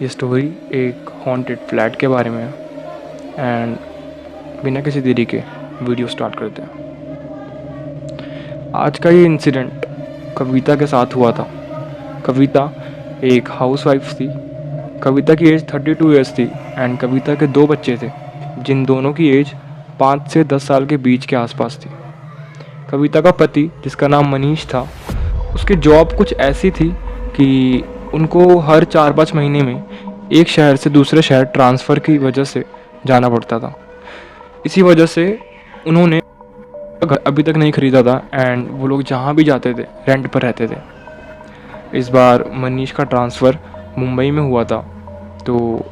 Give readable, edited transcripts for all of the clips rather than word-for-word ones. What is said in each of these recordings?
ये स्टोरी एक haunted flat के बारे में है एंड बिना किसी देरी के वीडियो स्टार्ट करते हैं। आज का ये इंसिडेंट कविता के साथ हुआ था। कविता एक हाउसवाइफ थी। कविता की एज 32 ईयर्स थी एंड कविता के 2 बच्चे थे जिन दोनों की एज 5 से 10 साल के बीच के आसपास थी। कविता का पति जिसका नाम मनीष था, उसकी जॉब कुछ ऐसी थी कि उनको हर 4-5 महीने में एक शहर से दूसरे शहर ट्रांसफ़र की वजह से जाना पड़ता था। इसी वजह से उन्होंने घर अभी तक नहीं ख़रीदा था एंड वो लोग जहाँ भी जाते थे रेंट पर रहते थे। इस बार मनीष का ट्रांसफ़र मुंबई में हुआ था, तो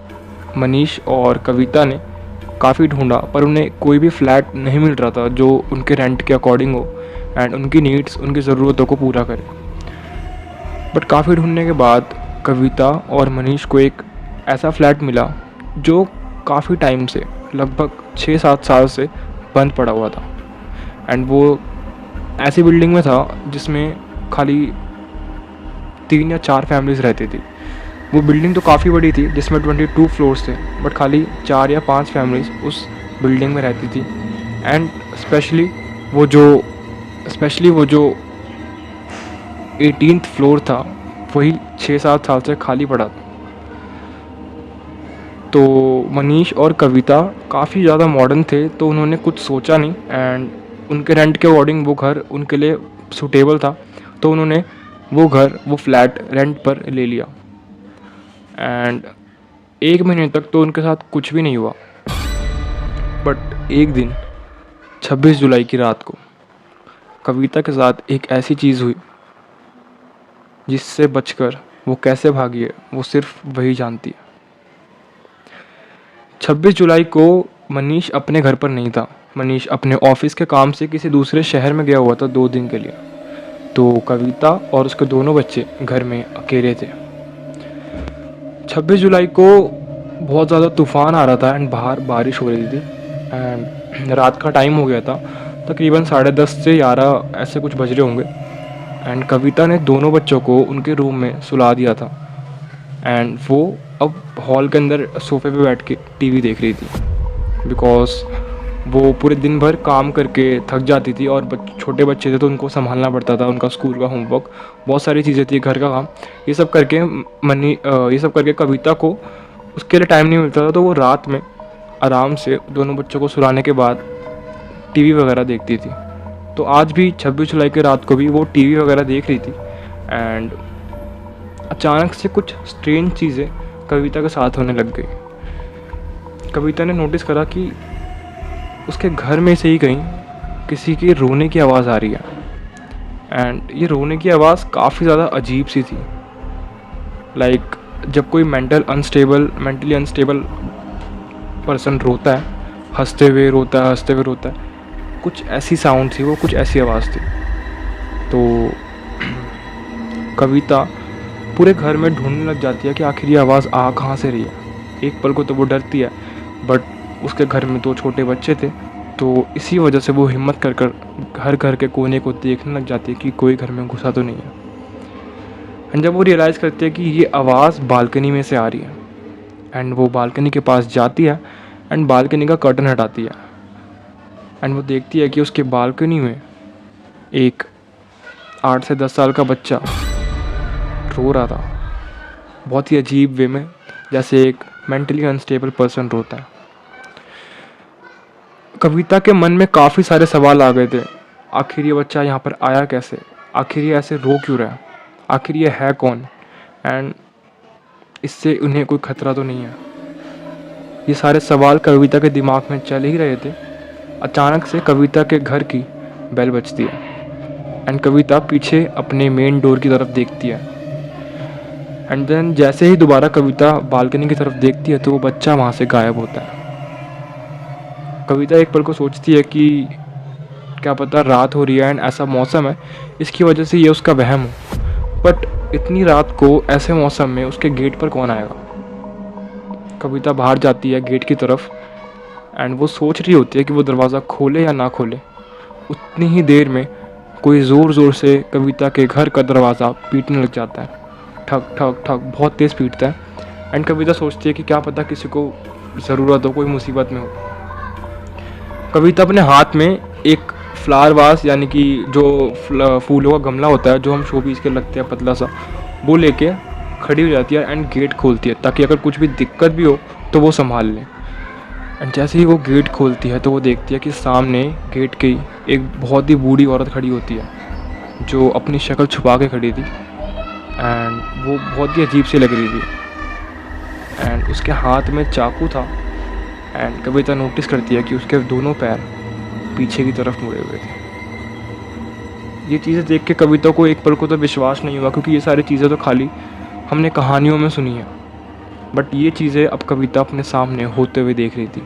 मनीष और कविता ने काफ़ी ढूंढा पर उन्हें कोई भी फ्लैट नहीं मिल रहा था जो उनके रेंट के अकॉर्डिंग हो एंड उनकी नीड्स, उनकी ज़रूरतों को पूरा करे। बट काफ़ी ढूंढने के बाद कविता और मनीष को एक ऐसा फ्लैट मिला जो काफ़ी टाइम से, लगभग 6-7 साल से बंद पड़ा हुआ था एंड वो ऐसी बिल्डिंग में था जिसमें खाली 3 या 4 फैमिलीज़ रहती थी। वो बिल्डिंग तो काफ़ी बड़ी थी जिसमें 22 फ्लोर्स थे, बट खाली 4 या 5 फैमिलीज़ उस बिल्डिंग में रहती थी एंड स्पेशली वो जो 18th फ्लोर था वही 6-7 साल से खाली पड़ा था। तो मनीष और कविता काफ़ी ज़्यादा मॉडर्न थे, तो उन्होंने कुछ सोचा नहीं एंड उनके रेंट के अकॉर्डिंग वो घर उनके लिए सूटेबल था, तो उन्होंने वो फ्लैट रेंट पर ले लिया। एंड 1 महीने तक तो उनके साथ कुछ भी नहीं हुआ, बट एक दिन 26 जुलाई की रात को कविता के साथ एक ऐसी चीज़ हुई जिससे बचकर वो कैसे भागी है वो सिर्फ वही जानती है। 26 जुलाई को मनीष अपने घर पर नहीं था। मनीष अपने ऑफिस के काम से किसी दूसरे शहर में गया हुआ था 2 दिन के लिए, तो कविता और उसके दोनों बच्चे घर में अकेले थे। 26 जुलाई को बहुत ज़्यादा तूफ़ान आ रहा था एंड बाहर बारिश हो रही थी एंड रात का टाइम हो गया था, तकरीबन 10:30 से 11 ऐसे कुछ बज रहे होंगे एंड कविता ने दोनों बच्चों को उनके रूम में सुला दिया था एंड वो अब हॉल के अंदर सोफे पे बैठ के टीवी देख रही थी, बिकॉज वो पूरे दिन भर काम करके थक जाती थी और छोटे बच्चे थे तो उनको संभालना पड़ता था, उनका स्कूल का होमवर्क, बहुत सारी चीज़ें थी, घर का काम, ये सब करके कविता को उसके लिए टाइम नहीं मिलता था। तो वो रात में आराम से दोनों बच्चों को सुलाने के बाद टीवी वगैरह देखती थी। तो आज भी 26 जुलाई की रात को भी वो टीवी वगैरह देख रही थी एंड अचानक से कुछ स्ट्रेंज चीज़ें कविता के साथ होने लग गई। कविता ने नोटिस करा कि उसके घर में से ही कहीं किसी की रोने की आवाज़ आ रही है एंड ये रोने की आवाज़ काफ़ी ज़्यादा अजीब सी थी। लाइक जब कोई मेंटली अनस्टेबल पर्सन रोता है, हंसते हुए रोता है, कुछ ऐसी साउंड थी वो, कुछ ऐसी आवाज़ थी। तो कविता पूरे घर में ढूंढने लग जाती है कि आखिर ये आवाज़ आ कहाँ से रही है। एक पल को तो वो डरती है, बट उसके घर में 2 छोटे बच्चे थे, तो इसी वजह से वो हिम्मत कर घर के कोने को देखने लग जाती है कि कोई घर में घुसा तो नहीं है। एंड जब वो रियलाइज़ करती है कि ये आवाज़ बालकनी में से आ रही है एंड वो बालकनी के पास जाती है एंड बालकनी का कर्टन हटाती है एंड वो देखती है कि उसके बालकनी में एक 8 से 10 साल का बच्चा रो रहा था, बहुत ही अजीब वे में, जैसे एक मेंटली अनस्टेबल पर्सन रोता है। कविता के मन में काफ़ी सारे सवाल आ गए थे। आखिर ये बच्चा यहाँ पर आया कैसे, आखिर ये ऐसे रो क्यों रहा है, आखिर ये है कौन एंड इससे उन्हें कोई खतरा तो नहीं है। ये सारे सवाल कविता के दिमाग में चल ही रहे थे। अचानक से कविता के घर की बेल बजती है एंड कविता पीछे अपने मेन डोर की तरफ देखती है एंड देन जैसे ही दोबारा कविता बालकनी की तरफ देखती है तो वो बच्चा वहाँ से गायब होता है। कविता एक पल को सोचती है कि क्या पता रात हो रही है एंड ऐसा मौसम है, इसकी वजह से ये उसका वहम हो, बट इतनी रात को ऐसे मौसम में उसके गेट पर कौन आएगा। कविता बाहर जाती है गेट की तरफ एंड वो सोच रही होती है कि वो दरवाज़ा खोले या ना खोले। उतनी ही देर में कोई ज़ोर से कविता के घर का दरवाज़ा पीटने लग जाता है, ठक ठक ठक, बहुत तेज़ पीटता है एंड कविता सोचती है कि क्या पता किसी को ज़रूरत हो, कोई मुसीबत में हो। कविता अपने हाथ में एक फ्लावर वास यानी कि जो फूलों का गमला होता है जो हम शो पीस के लगते हैं पतला सा, वो लेके खड़ी हो जाती है एंड गेट खोलती है ताकि अगर कुछ भी दिक्कत भी हो तो वो संभाल लें। एंड जैसे ही वो गेट खोलती है तो वो देखती है कि सामने गेट के ही एक बहुत ही बूढ़ी औरत खड़ी होती है जो अपनी शक्ल छुपा के खड़ी थी एंड वो बहुत ही अजीब सी लग रही थी एंड उसके हाथ में चाकू था। एंड कविता नोटिस करती है कि उसके दोनों पैर पीछे की तरफ मुड़े हुए थे। ये चीज़ें देख के कविता को एक पल को तो विश्वास नहीं हुआ, क्योंकि ये सारी चीज़ें तो खाली हमने कहानियों में सुनी है, बट ये चीज़ें अब कविता अपने सामने होते हुए देख रही थी।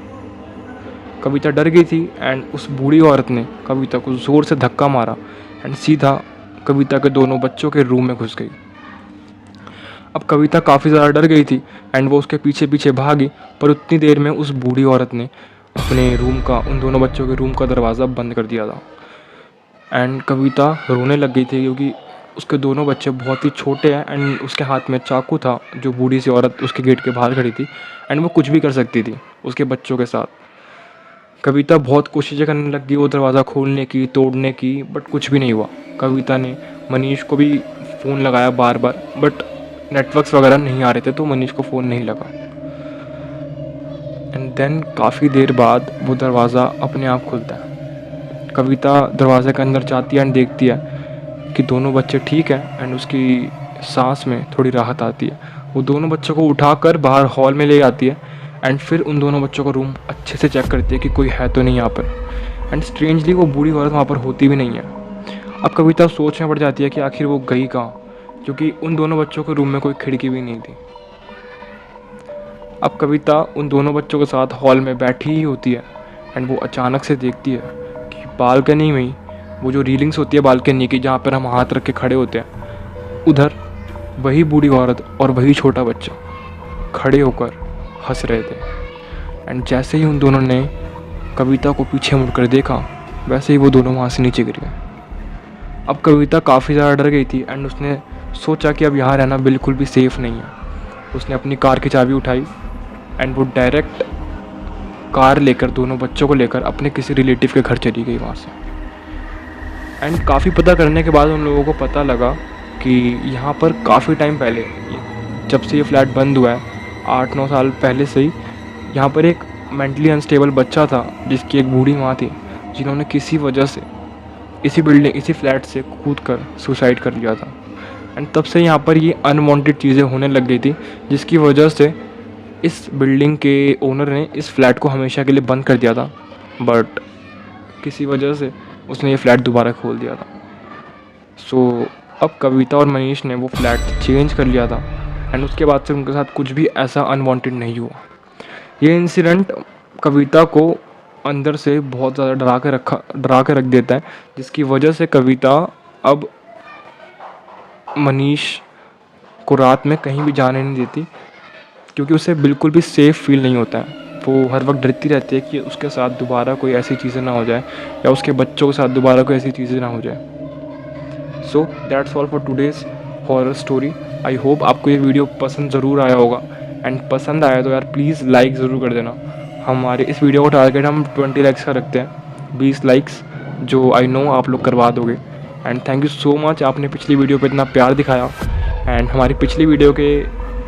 कविता डर गई थी एंड उस बूढ़ी औरत ने कविता को ज़ोर से धक्का मारा एंड सीधा कविता के दोनों बच्चों के रूम में घुस गई। अब कविता काफ़ी ज़्यादा डर गई थी एंड वो उसके पीछे पीछे भागी, पर उतनी देर में उस बूढ़ी औरत ने अपने रूम का, उन दोनों बच्चों के रूम का दरवाज़ा बंद कर दिया था। एंड कविता रोने लग गई थी क्योंकि उसके दोनों बच्चे बहुत ही छोटे हैं एंड उसके हाथ में चाकू था जो बूढ़ी सी औरत उसके गेट के बाहर खड़ी थी एंड वो कुछ भी कर सकती थी उसके बच्चों के साथ। कविता बहुत कोशिशें करने लग गई वो दरवाज़ा खोलने की, तोड़ने की, बट कुछ भी नहीं हुआ। कविता ने मनीष को भी फ़ोन लगाया बार बार, बट नेटवर्क्स वगैरह नहीं आ रहे थे तो मनीष को फ़ोन नहीं लगा। एंड देन काफ़ी देर बाद वो दरवाज़ा अपने आप खुलता है। कविता दरवाजे के अंदर जाती है एंड देखती है कि दोनों बच्चे ठीक हैं एंड उसकी सांस में थोड़ी राहत आती है। वो दोनों बच्चों को उठाकर बाहर हॉल में ले आती है एंड फिर उन दोनों बच्चों का रूम अच्छे से चेक करती है कि कोई है तो नहीं यहाँ पर। एंड स्ट्रेंजली वो बूढ़ी औरत वहाँ पर होती भी नहीं है। अब कविता सोच में पड़ जाती है कि आखिर वो गई कहाँ, क्योंकि उन दोनों बच्चों के रूम में कोई खिड़की भी नहीं थी। अब कविता उन दोनों बच्चों के साथ हॉल में बैठी ही होती है एंड वो अचानक से देखती है कि बालकनी में, वो जो रीलिंग्स होती है बालकनी की जहाँ पर हम हाथ रख के खड़े होते हैं, उधर वही बूढ़ी औरत और वही छोटा बच्चा खड़े होकर हंस रहे थे। एंड जैसे ही उन दोनों ने कविता को पीछे मुड़कर देखा वैसे ही वो दोनों वहाँ से नीचे गिर गए। अब कविता काफ़ी ज़्यादा डर गई थी एंड उसने सोचा कि अब यहाँ रहना बिल्कुल भी सेफ़ नहीं है। उसने अपनी कार की चाबी उठाई एंड वो डायरेक्ट कार लेकर दोनों बच्चों को लेकर अपने किसी रिलेटिव के घर चली गई वहाँ से। एंड काफ़ी पता करने के बाद उन लोगों को पता लगा कि यहाँ पर काफ़ी टाइम पहले, जब से ये फ्लैट बंद हुआ है 8-9 साल पहले से ही, यहाँ पर एक मेंटली अनस्टेबल बच्चा था जिसकी एक बूढ़ी माँ थी जिन्होंने किसी वजह से इसी फ्लैट से कूद कर सुसाइड कर लिया था। एंड तब से यहाँ पर ये अनवांटेड चीज़ें होने लग गई थी जिसकी वजह से इस बिल्डिंग के ओनर ने इस फ्लैट को हमेशा के लिए बंद कर दिया था, बट किसी वजह से उसने ये फ्लैट दोबारा खोल दिया था। सो अब कविता और मनीष ने वो फ्लैट चेंज कर लिया था एंड उसके बाद से उनके साथ कुछ भी ऐसा अनवांटेड नहीं हुआ। ये इंसिडेंट कविता को अंदर से बहुत ज़्यादा डरा के रख देता है, जिसकी वजह से कविता अब मनीष को रात में कहीं भी जाने नहीं देती, क्योंकि उसे बिल्कुल भी सेफ़ फील नहीं होता है। वो हर वक्त डरती रहती है कि उसके साथ दोबारा कोई ऐसी चीज़ें ना हो जाए या उसके बच्चों के साथ दोबारा कोई ऐसी चीज़ें ना हो जाए। So that's all for today's horror story. I hope आपको ये वीडियो पसंद ज़रूर आया होगा एंड पसंद आया तो यार प्लीज़ लाइक ज़रूर कर देना। हमारे इस वीडियो का टारगेट हम 20 लाइक्स का रखते हैं, 20 लाइक्स, जो आई नो आप लोग करवा दोगे। And thank you so much, आपने पिछली वीडियो पे इतना प्यार दिखाया। एंड हमारी पिछली वीडियो के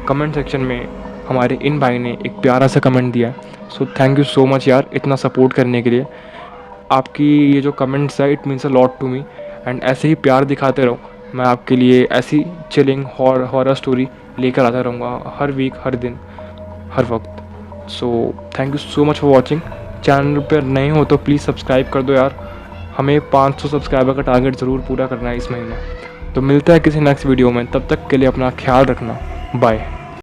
कमेंट सेक्शन में हमारे इन भाई ने एक प्यारा सा कमेंट दिया, so thank you so much यार इतना सपोर्ट करने के लिए। आपकी ये जो कमेंट्स है it means a lot to me and ऐसे ही प्यार दिखाते रहो। मैं आपके लिए ऐसी चिलिंग हॉरर स्टोरी लेकर आता रहूँगा हर वीक, हर दिन, हर वक्त। So thank you so much for watching. Channel पर नए हो तो प्लीज़ सब्सक्राइब कर दो यार, हमें 500 सब्सक्राइबर का टारगेट ज़रूर पूरा करना है इस महीने। तो मिलता है किसी नेक्स्ट वीडियो में, तब तक के लिए अपना ख्याल रखना, बाय।